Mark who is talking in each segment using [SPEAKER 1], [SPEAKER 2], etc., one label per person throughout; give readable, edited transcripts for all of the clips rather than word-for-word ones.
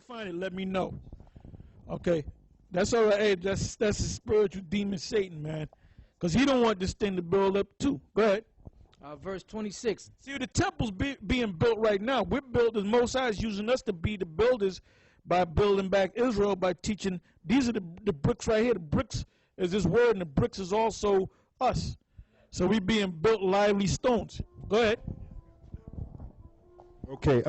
[SPEAKER 1] find it, let me know. Okay, that's all right. Hey, that's a spiritual demon, Satan, man, because he don't want this thing to build up too. Go ahead.
[SPEAKER 2] Verse 26.
[SPEAKER 1] See, the temple's being built right now. We're builders. Most High is using us to be the builders by building back Israel, by teaching. These are the bricks right here. The bricks is this word, and the bricks is also us. So we being built lively stones. Go ahead.
[SPEAKER 3] Okay,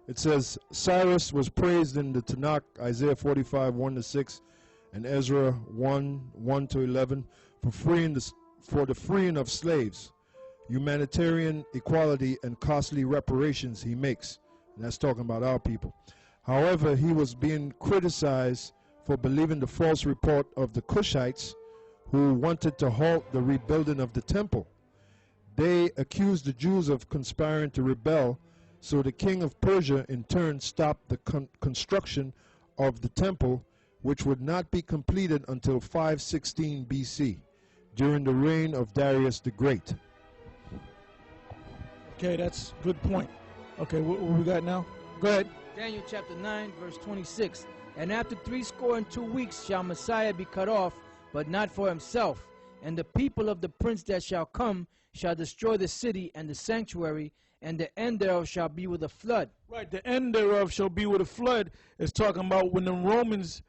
[SPEAKER 3] it says Cyrus was praised in the Tanakh, Isaiah 45, 1-6, and Ezra 1, 1-11, for the freeing of slaves, humanitarian equality, and costly reparations he makes. And that's talking about our people. However, he was being criticized for believing the false report of the Cushites, who wanted to halt the rebuilding of the temple. They accused the Jews of conspiring to rebel, so the king of Persia in turn stopped the construction of the temple, which would not be completed until 516 BC, during the reign of Darius the Great.
[SPEAKER 1] Okay, that's a good point. Okay, what we got now? Go ahead.
[SPEAKER 2] Daniel chapter 9, verse 26. And after 62 weeks shall Messiah be cut off, but not for himself. And the people of the prince that shall come shall destroy the city and the sanctuary, and the end thereof shall be with a flood.
[SPEAKER 1] Right, the end thereof shall be with a flood. It's talking about when the Romans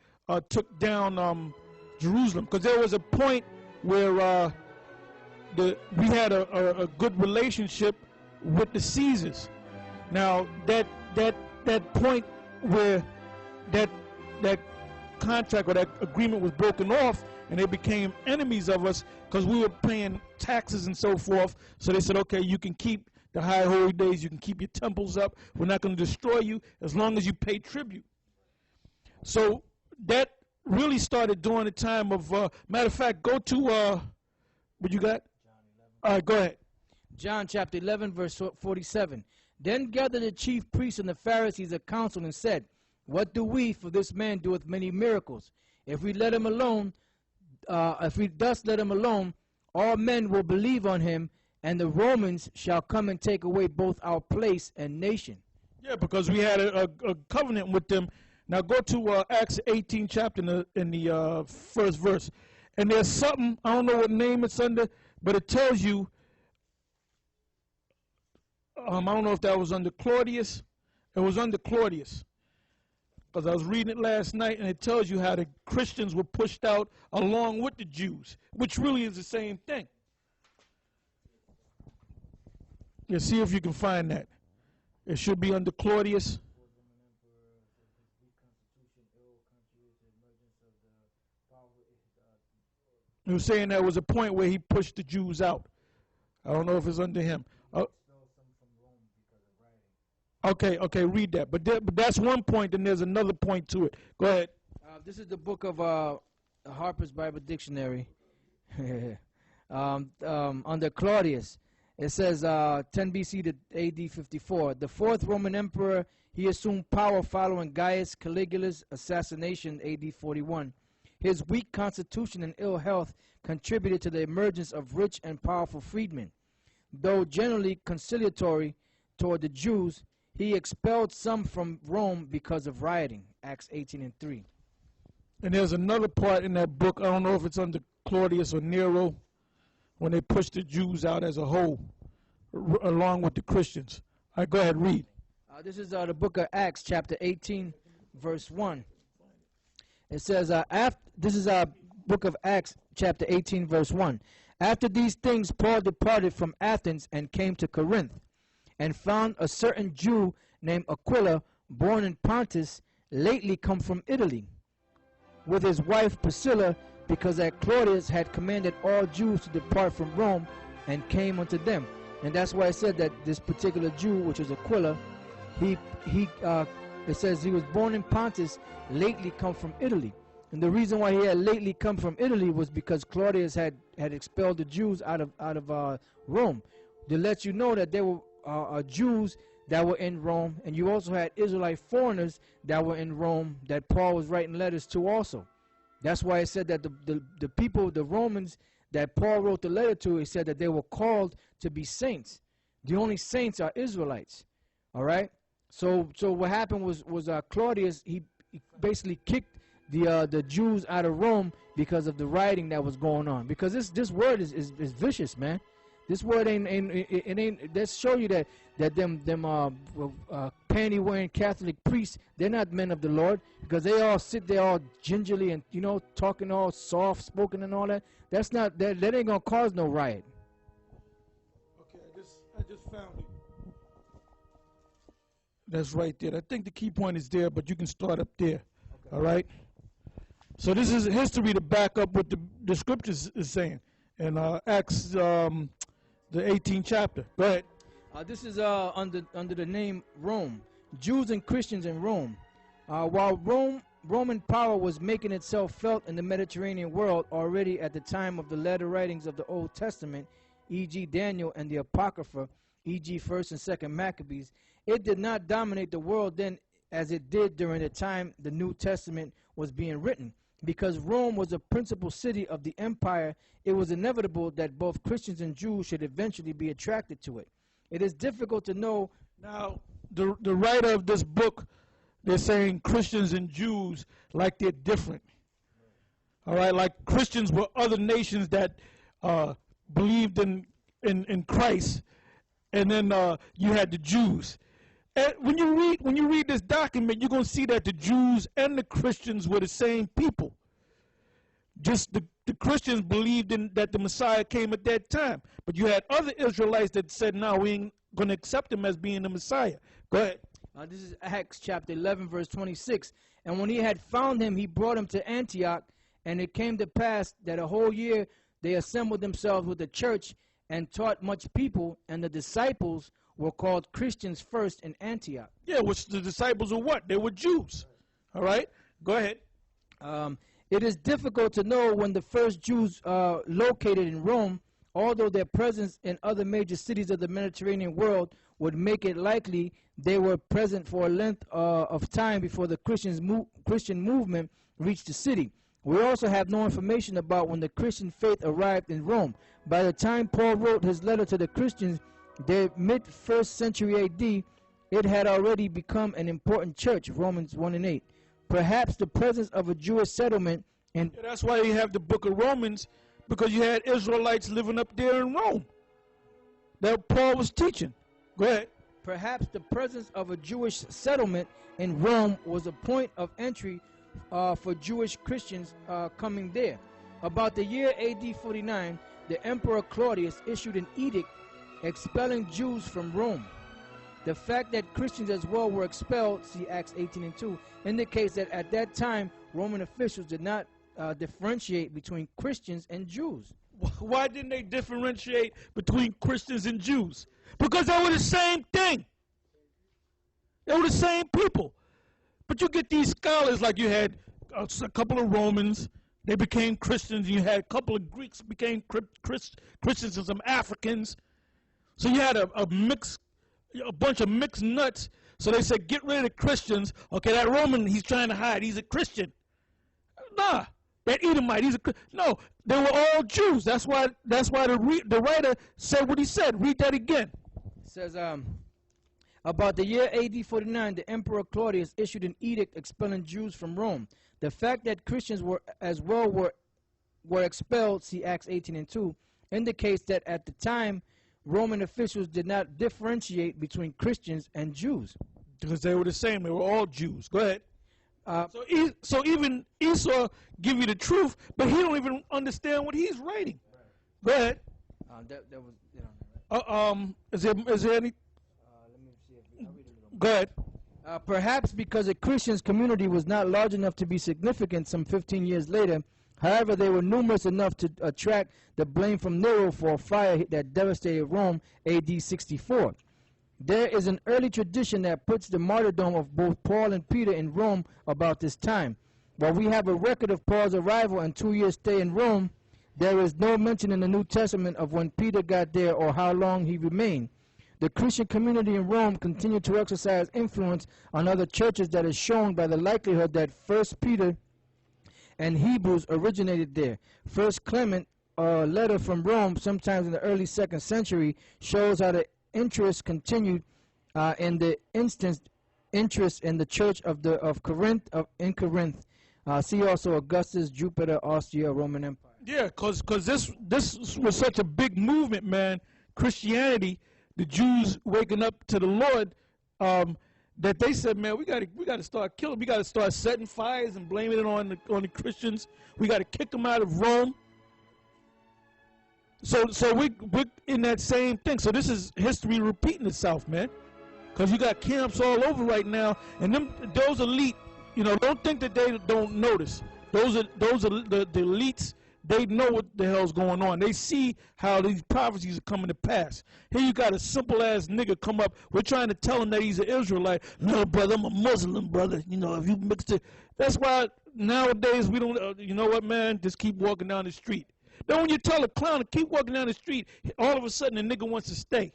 [SPEAKER 1] took down Jerusalem. Because there was a point where we had a good relationship with the Caesars. Now, that point where that contract or that agreement was broken off, and they became enemies of us because we were paying taxes and so forth. So they said, okay, you can keep the high holy days, you can keep your temples up, we're not going to destroy you as long as you pay tribute. So that really started during the time of, matter of fact, go to, what you got? All right, go ahead.
[SPEAKER 2] John chapter 11, verse 47. Then gathered the chief priests and the Pharisees a council and said, what do we, for this man doeth many miracles? If we let him alone, if we thus let him alone, all men will believe on him, and the Romans shall come and take away both our place and nation.
[SPEAKER 1] Yeah, because we had a covenant with them. Now go to Acts 18 chapter in the first verse. And there's something, I don't know what name it's under, but it tells you, I don't know if that was under Claudius. It was under Claudius. Because I was reading it last night, and it tells you how the Christians were pushed out along with the Jews, which really is the same thing. Yeah, see if you can find that. It should be under Claudius. He was saying there was a point where he pushed the Jews out. I don't know if it's under him. Okay, read that. But that's one point, and there's another point to it. Go ahead.
[SPEAKER 2] This is the book of Harper's Bible Dictionary. Under Claudius, it says 10 BC to AD 54. The fourth Roman emperor, he assumed power following Gaius Caligula's assassination AD 41. His weak constitution and ill health contributed to the emergence of rich and powerful freedmen. Though generally conciliatory toward the Jews, he expelled some from Rome because of rioting, Acts 18:3.
[SPEAKER 1] And there's another part in that book, I don't know if it's under Claudius or Nero, when they pushed the Jews out as a whole, along with the Christians. All right, go ahead, read.
[SPEAKER 2] This is the book of Acts, chapter 18, verse 1. It says, this is our book of Acts, chapter 18, verse 1. After these things, Paul departed from Athens and came to Corinth, and found a certain Jew named Aquila, born in Pontus, lately come from Italy, with his wife Priscilla, because that Claudius had commanded all Jews to depart from Rome, and came unto them. And that's why I said that this particular Jew, which is Aquila, it says he was born in Pontus, lately come from Italy. And the reason why he had lately come from Italy was because Claudius had expelled the Jews out of Rome. To let you know that there were Jews that were in Rome, and you also had Israelite foreigners that were in Rome that Paul was writing letters to also. That's why it said that the people, the Romans that Paul wrote the letter to, he said that they were called to be saints. The only saints are Israelites. All right? So what happened was Claudius he basically kicked the Jews out of Rome because of the rioting that was going on. Because this word is vicious, man. This word ain't. Let's show you that them panty wearing Catholic priests, they're not men of the Lord, because they all sit there all gingerly and talking all soft spoken and all that. That's not that ain't gonna cause no riot.
[SPEAKER 1] Okay, I just found it. That's right there. I think the key point is there, but you can start up there. Okay. All right. So this is history to back up what the scriptures is saying in Acts, the 18th chapter. Go ahead.
[SPEAKER 2] This is under the name Rome. Jews and Christians in Rome. While Roman power was making itself felt in the Mediterranean world already at the time of the latter writings of the Old Testament, e.g. Daniel and the Apocrypha, e.g. 1st and 2nd Maccabees, it did not dominate the world then as it did during the time the New Testament was being written. Because Rome was a principal city of the empire, it was inevitable that both Christians and Jews should eventually be attracted to it. It is difficult to know.
[SPEAKER 1] Now, the writer of this book, they're saying Christians and Jews like they're different. All right, like Christians were other nations that believed in Christ, and then you had the Jews. And when you read this document, you're going to see that the Jews and the Christians were the same people. Just the Christians believed that the Messiah came at that time. But you had other Israelites that said, no, we ain't going to accept him as being the Messiah. Go ahead.
[SPEAKER 2] This is Acts chapter 11, verse 26. And when he had found him, he brought him to Antioch. And it came to pass that a whole year they assembled themselves with the church and taught much people, and the disciples were called Christians first in Antioch.
[SPEAKER 1] Yeah, which the disciples were what? They were Jews. All right? Go ahead.
[SPEAKER 2] It is difficult to know when the first Jews located in Rome, although their presence in other major cities of the Mediterranean world would make it likely they were present for a length of time before the Christian movement reached the city. We also have no information about when the Christian faith arrived in Rome. By the time Paul wrote his letter to the Christians, the mid-1st century A.D., it had already become an important church, Romans 1 and 8. Perhaps the presence of a Jewish settlement in...
[SPEAKER 1] Yeah, that's why you have the book of Romans, because you had Israelites living up there in Rome that Paul was teaching. Go ahead.
[SPEAKER 2] Perhaps the presence of a Jewish settlement in Rome was a point of entry for Jewish Christians coming there. About the year AD 49, the Emperor Claudius issued an edict expelling Jews from Rome. The fact that Christians as well were expelled, see Acts 18 and 2, indicates that at that time, Roman officials did not differentiate between Christians and Jews.
[SPEAKER 1] Why didn't they differentiate between Christians and Jews? Because they were the same thing. They were the same people. But you get these scholars, like you had a couple of Romans, they became Christians. You had a couple of Greeks became Christians and some Africans. So you had a bunch of mixed nuts. So they said, get rid of the Christians. Okay, that Roman, he's trying to hide. He's a Christian. Nah, that Edomite, he's a Christian. No, they were all Jews. That's why the writer said what he said. Read that again.
[SPEAKER 2] It says, about the year AD 49, the Emperor Claudius issued an edict expelling Jews from Rome. The fact that Christians were expelled, see Acts 18 and 2, indicates that at the time, Roman officials did not differentiate between Christians and Jews.
[SPEAKER 1] Because they were the same. They were all Jews. Go ahead. So even Esau give you the truth, but he don't even understand what he's writing. Go ahead.
[SPEAKER 2] That was, right?
[SPEAKER 1] Is there any?
[SPEAKER 2] Let me see if I'll read it.
[SPEAKER 1] Go ahead.
[SPEAKER 2] Perhaps because the Christian community was not large enough to be significant some 15 years later. However, they were numerous enough to attract the blame from Nero for a fire that devastated Rome AD 64. There is an early tradition that puts the martyrdom of both Paul and Peter in Rome about this time. While we have a record of Paul's arrival and 2 years stay in Rome, there is no mention in the New Testament of when Peter got there or how long he remained. The Christian community in Rome continued to exercise influence on other churches that is shown by the likelihood that 1 Peter and Hebrews originated there. First Clement, a letter from Rome, sometimes in the early 2nd century, shows how the interest continued in the instance interest in the church of Corinth in Corinth. See also Augustus, Jupiter, Austria, Roman Empire.
[SPEAKER 1] Yeah, cause this was such a big movement, man. Christianity, the Jews waking up to the Lord, that they said, man, we gotta start killing. We gotta start setting fires and blaming it on the Christians. We gotta kick them out of Rome. So we're in that same thing. So this is history repeating itself, man. Because you got camps all over right now, and those elite, don't think that they don't notice. Those are the elites. They know what the hell's going on. They see how these prophecies are coming to pass. Here you got a simple-ass nigga come up. We're trying to tell him that he's an Israelite. No, brother, I'm a Muslim, brother. If you mix it. That's why nowadays we don't, you know what, man? Just keep walking down the street. Then when you tell a clown to keep walking down the street, all of a sudden the nigga wants to stay.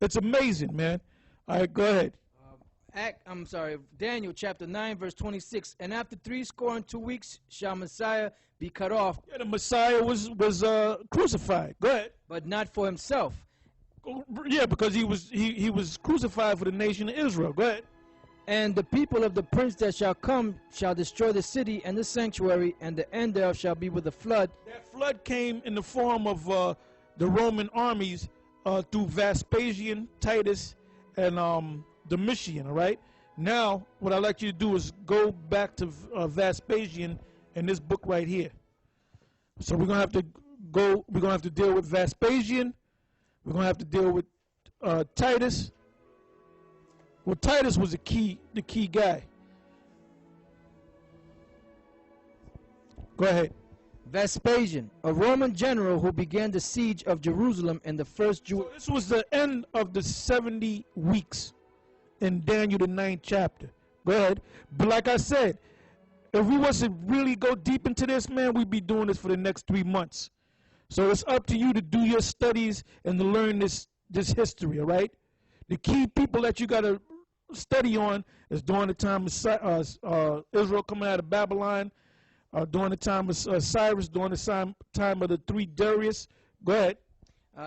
[SPEAKER 1] It's amazing, man. All right, go ahead.
[SPEAKER 2] Daniel chapter 9, verse 26. And after 62 weeks shall Messiah be cut off.
[SPEAKER 1] Yeah, the Messiah was crucified. Go ahead.
[SPEAKER 2] But not for himself.
[SPEAKER 1] Yeah, because he was crucified for the nation of Israel. Go ahead.
[SPEAKER 2] And the people of the prince that shall come shall destroy the city and the sanctuary, and the end thereof shall be with a flood.
[SPEAKER 1] That flood came in the form of the Roman armies through Vespasian, Titus, and Domitian, all right? Now, what I'd like you to do is go back to Vespasian in this book right here. So we're going to have to deal with Vespasian. We're going to have to deal with Titus. Well, Titus was the key guy. Go ahead.
[SPEAKER 2] Vespasian, a Roman general who began the siege of Jerusalem in the first Jew.
[SPEAKER 1] So this was the end of the 70 weeks in Daniel the 9th chapter. Go ahead. But like I said, if we was to really go deep into this, man, we'd be doing this for the next 3 months. So it's up to you to do your studies and to learn this history, all right? The key people that you got to study on is during the time of Israel coming out of Babylon, during the time of Cyrus, during the time of the 3 Darius. Go ahead.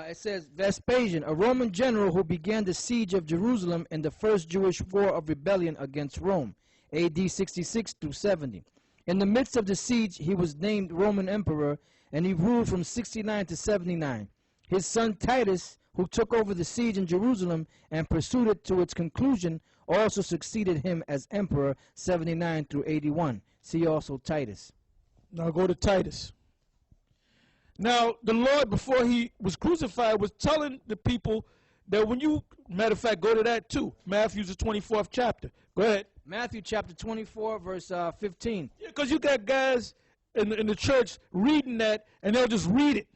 [SPEAKER 2] It says, Vespasian, a Roman general who began the siege of Jerusalem in the first Jewish war of rebellion against Rome, AD 66 through 70. In the midst of the siege, he was named Roman emperor, and he ruled from 69 to 79. His son Titus, who took over the siege in Jerusalem and pursued it to its conclusion, also succeeded him as emperor 79 through 81. See also Titus.
[SPEAKER 1] Now go to Titus. Now, the Lord, before he was crucified, was telling the people that when you, matter of fact, go to that too. Matthew's the 24th chapter. Go ahead.
[SPEAKER 2] Matthew chapter 24, verse 15.
[SPEAKER 1] Yeah, because you got guys in the church reading that, and they'll just read it.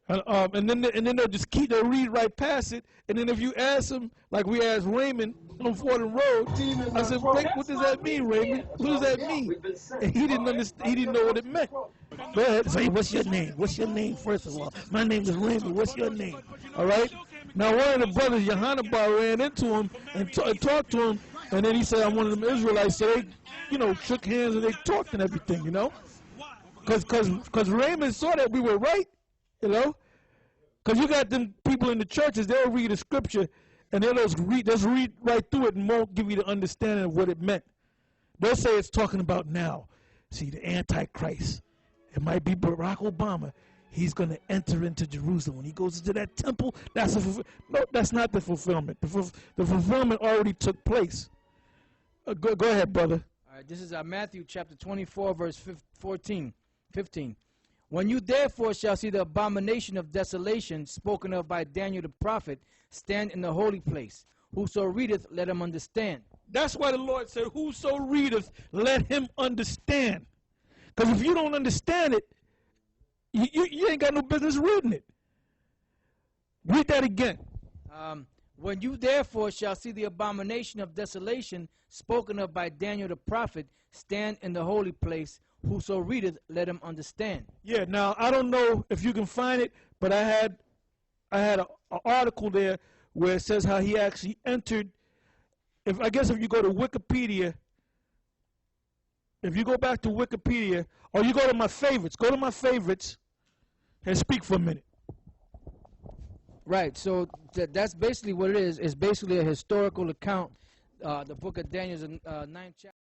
[SPEAKER 1] And then they'll just they'll read right past it. And then if you ask them, like we asked Raymond on Fordham Road, I said, what does that mean, Raymond? What does that mean? And he didn't understand. He didn't know what it meant. Go ahead. Say, what's your name? What's your name, first of all? My name is Raymond. What's your name? All right? Now, one of the brothers, Yohannabar, ran into him and talked to him. And then he said, I'm one of them Israelites. So they, shook hands and they talked and everything, Because Raymond saw that we were right. Because you got them people in the churches, they'll read a scripture and they'll just read right through it and won't give you the understanding of what it meant. They'll say it's talking about now. See, the Antichrist. It might be Barack Obama. He's going to enter into Jerusalem. When he goes into that temple, no, that's not the fulfillment. The fulfillment already took place. Go ahead, brother.
[SPEAKER 2] All right, this is Matthew chapter 24, verse 15. When you therefore shall see the abomination of desolation spoken of by Daniel the prophet stand in the holy place, whoso readeth, let him understand.
[SPEAKER 1] That's why the Lord said, whoso readeth, let him understand. Because if you don't understand it, you ain't got no business reading it. Read that again.
[SPEAKER 2] When you therefore shall see the abomination of desolation spoken of by Daniel the prophet stand in the holy place, whoso readeth, let him understand.
[SPEAKER 1] Yeah, now, I don't know if you can find it, but I had an article there where it says how he actually entered. I guess if you go to Wikipedia, if you go back to Wikipedia, or you go to my favorites and speak for a minute.
[SPEAKER 2] Right. So that's basically what it is. It's basically a historical account. The book of Daniel is a ninth chapter.